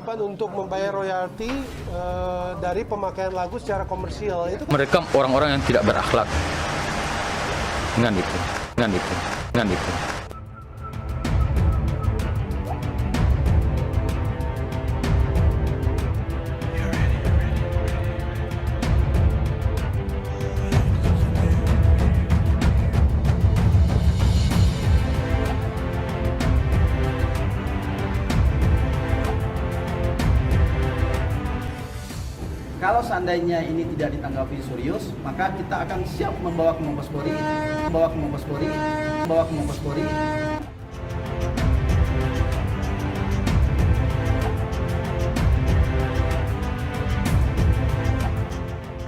kewajiban untuk membayar royalti dari pemakaian lagu secara komersial. Itu mereka orang-orang yang tidak berakhlak. Dengan itu. Kalau seandainya ini tidak ditanggapi serius, maka kita akan siap membawa ke Mabes Polri.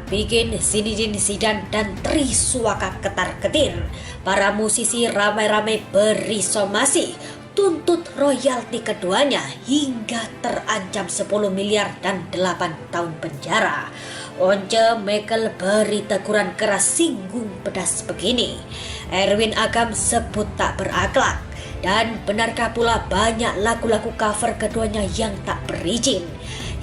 Bikin Zinedine Zidane dan Triswaka ketar-ketir. Para musisi ramai-ramai beri somasi, tuntut royalti keduanya hingga terancam 10 miliar dan 8 tahun penjara. Once Michael beri teguran keras singgung pedas begini. Erwin Agam sebut tak berakhlak. Dan benarkah pula banyak lagu-lagu cover keduanya yang tak berizin?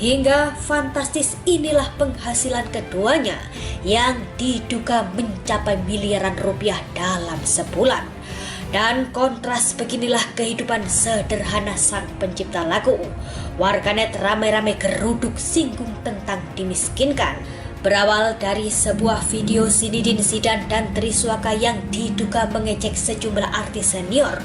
Hingga fantastis inilah penghasilan keduanya yang diduga mencapai miliaran rupiah dalam sebulan. Dan kontras beginilah kehidupan sederhana sang pencipta lagu. Warganet ramai-ramai geruduk singgung tentang dimiskinkan. Berawal dari sebuah video Zinedine Zidane dan Triswaka yang diduga mengejek sejumlah artis senior,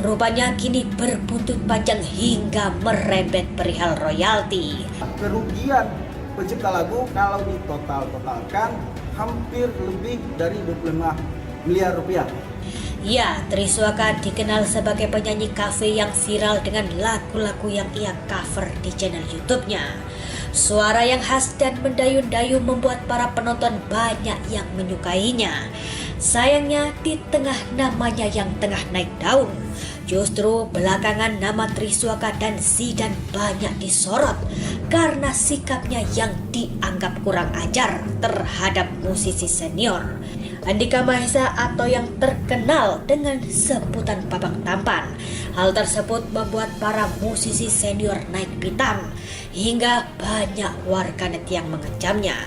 rupanya kini berbuntut panjang hingga merembet perihal royalti. Kerugian pencipta lagu kalau ditotalkan hampir lebih dari 25 miliar rupiah. Ya, Triswaka dikenal sebagai penyanyi kafe yang viral dengan lagu-lagu yang ia cover di channel YouTube-nya. Suara yang khas dan mendayu-dayu membuat para penonton banyak yang menyukainya. Sayangnya di tengah namanya yang tengah naik daun, justru belakangan nama Triswaka dan Zidane banyak disorot karena sikapnya yang dianggap kurang ajar terhadap musisi senior. Andika Mahesa atau yang terkenal dengan sebutan Babang Tampan. Hal tersebut membuat para musisi senior naik pitam hingga banyak warganet yang mengecamnya.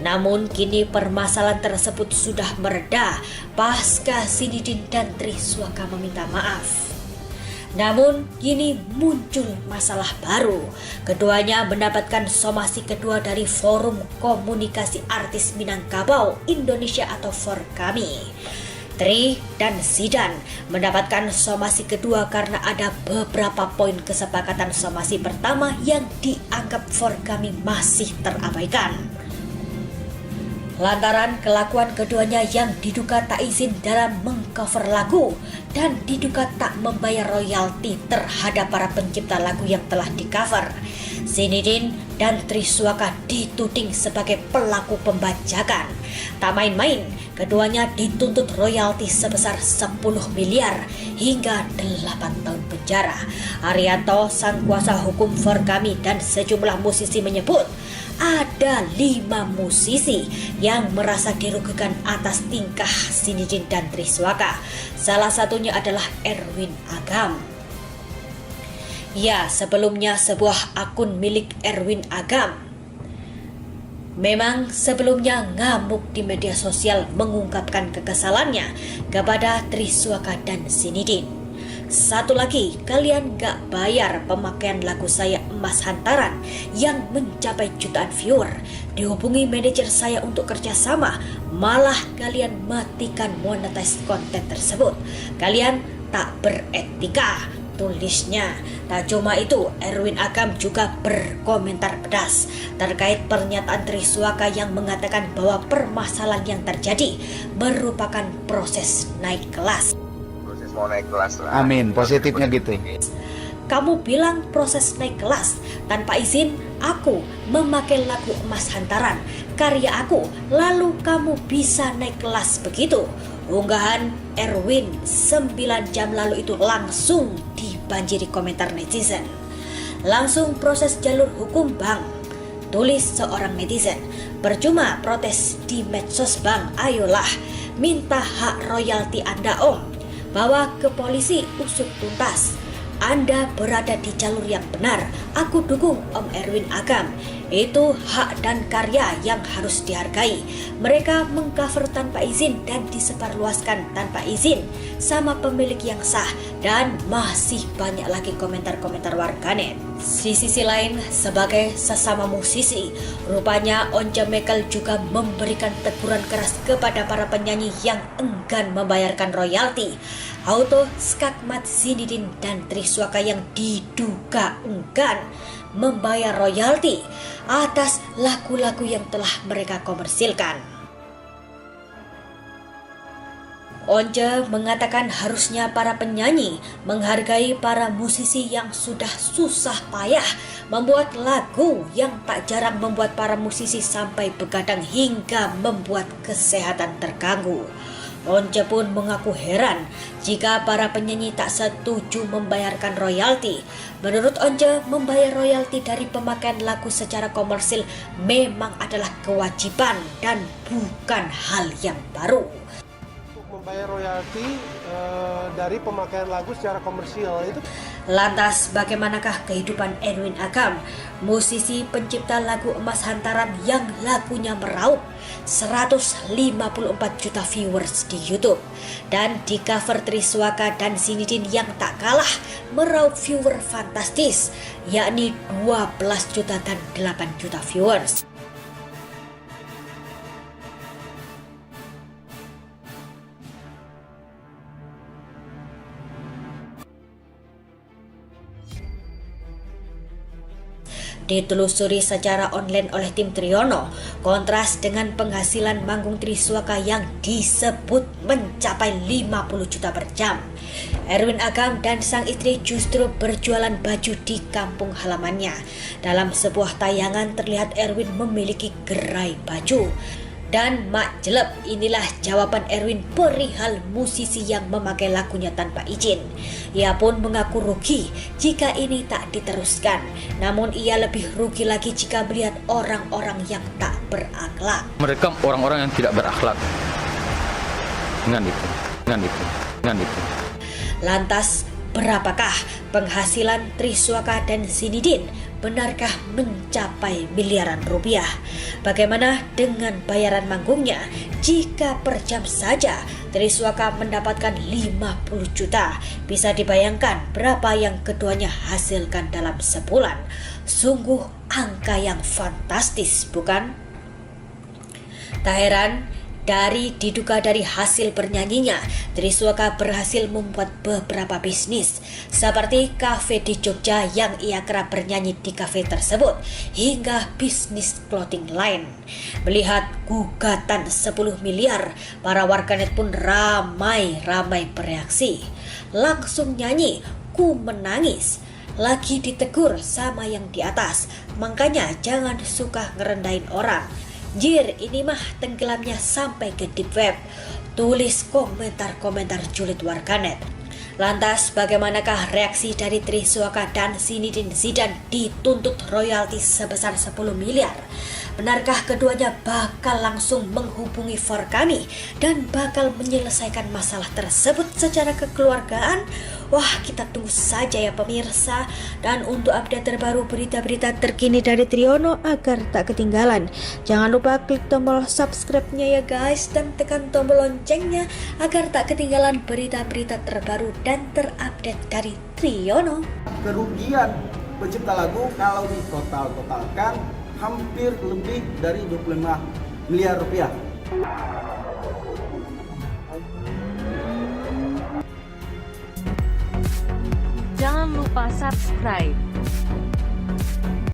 Namun kini permasalahan tersebut sudah mereda pasca Zinedine dan Triswaka meminta maaf. Namun kini muncul masalah baru. Keduanya mendapatkan somasi kedua dari Forum Komunikasi Artis Minangkabau Indonesia atau Forkami. Tri dan Zidane mendapatkan somasi kedua karena ada beberapa poin kesepakatan somasi pertama yang dianggap Forkami masih terabaikan. Lantaran kelakuan keduanya yang diduga tak izin dalam mengcover lagu dan diduga tak membayar royalti terhadap para pencipta lagu yang telah di-cover. Zinedine dan Triswaka dituding sebagai pelaku pembajakan. Tak main-main, keduanya dituntut royalti sebesar 10 miliar hingga 8 tahun penjara. Arianto, sang kuasa hukum Forkami dan sejumlah musisi menyebut ada 5 musisi yang merasa dirugikan atas tingkah Zinedine dan Triswaka. Salah satunya adalah Erwin Agam. Ya, sebelumnya sebuah akun milik Erwin Agam memang sebelumnya ngamuk di media sosial mengungkapkan kekesalannya kepada Triswaka dan Zinedine. Satu lagi, kalian gak bayar pemakaian lagu saya Emas Hantaran yang mencapai jutaan viewer. Dihubungi manajer saya untuk kerjasama, malah kalian matikan monetize konten tersebut. Kalian tak beretika, tulisnya. Tak cuma itu, Erwin Agam juga berkomentar pedas terkait pernyataan Triswaka yang mengatakan bahwa permasalahan yang terjadi merupakan proses naik kelas. Mau naik kelas lah. Amin, positifnya gitu. Kamu bilang proses naik kelas, tanpa izin aku memakai lagu Emas Hantaran, karya aku, lalu kamu bisa naik kelas begitu. Unggahan Erwin 9 jam lalu itu langsung dibanjiri komentar netizen. Langsung proses jalur hukum bang, tulis seorang netizen. Percuma protes di medsos bang, ayolah minta hak royalti Anda om. Bawa ke polisi usut tuntas. Anda berada di jalur yang benar. Aku dukung Om Erwin Agam. Itu hak dan karya yang harus dihargai. Mereka mengcover tanpa izin dan disebarluaskan tanpa izin sama pemilik yang sah, dan masih banyak lagi komentar-komentar warganet. Di sisi lain, sebagai sesama musisi, rupanya Once Mekel juga memberikan teguran keras kepada para penyanyi yang enggan membayarkan royalti. Auto, Skakmat, Zinedine, dan Triswaka yang diduga enggan membayar royalti atas lagu-lagu yang telah mereka komersilkan. Once mengatakan harusnya para penyanyi menghargai para musisi yang sudah susah payah membuat lagu yang tak jarang membuat para musisi sampai begadang hingga membuat kesehatan terganggu. Once pun mengaku heran jika para penyanyi tak setuju membayarkan royalti. Menurut Once, membayar royalti dari pemakaian lagu secara komersil memang adalah kewajiban dan bukan hal yang baru. Membayar royalti dari pemakaian lagu secara komersial itu. Lantas bagaimanakah kehidupan Erwin Agam, musisi pencipta lagu Emas Hantaran yang lagunya meraup 154 juta viewers di YouTube, dan di cover Triswaka dan Zinedine yang tak kalah meraup viewer fantastis, yakni 12 juta dan 8 juta viewers. Ditelusuri secara online oleh tim Triono, kontras dengan penghasilan manggung Triswaka yang disebut mencapai 50 juta per jam. Erwin Agam dan sang istri justru berjualan baju di kampung halamannya. Dalam sebuah tayangan terlihat Erwin memiliki gerai baju. Dan mak jelep, inilah jawaban Erwin perihal musisi yang memakai lagunya tanpa izin. Ia pun mengaku rugi jika ini tak diteruskan. Namun ia lebih rugi lagi jika melihat orang-orang yang tak berakhlak. Mereka orang-orang yang tidak berakhlak. Dengan itu. Lantas, berapakah penghasilan Triswaka dan Zinedine? Benarkah mencapai miliaran rupiah? Bagaimana dengan bayaran manggungnya? Jika per jam saja Triswaka mendapatkan 50 juta, bisa dibayangkan berapa yang keduanya hasilkan dalam sebulan. Sungguh angka yang fantastis, bukan? Tak heran, diduga dari hasil bernyanyinya, Triswaka berhasil membuat beberapa bisnis, seperti kafe di Jogja yang ia kerap bernyanyi di kafe tersebut, hingga bisnis clothing line. Melihat gugatan 10 miliar, para warganet pun ramai bereaksi. Langsung nyanyi, "Ku menangis." Lagi ditegur sama yang di atas, makanya jangan suka ngerendahin orang. Jir, ini mah tenggelamnya sampai ke deep web, tulis komentar-komentar julid warganet. Lantas bagaimanakah reaksi dari Triswaka dan Zinedine Zidane dituntut royalti sebesar 10 miliar? Benarkah keduanya bakal langsung menghubungi for kami dan bakal menyelesaikan masalah tersebut secara kekeluargaan? Wah, kita tunggu saja ya pemirsa. Dan untuk update terbaru berita-berita terkini dari Triono agar tak ketinggalan, jangan lupa klik tombol subscribe-nya ya guys, dan tekan tombol loncengnya agar tak ketinggalan berita-berita terbaru dan terupdate dari Triono. Kerugian pencipta lagu kalau ditotal-totalkan hampir lebih dari 25 miliar rupiah. Jangan lupa subscribe.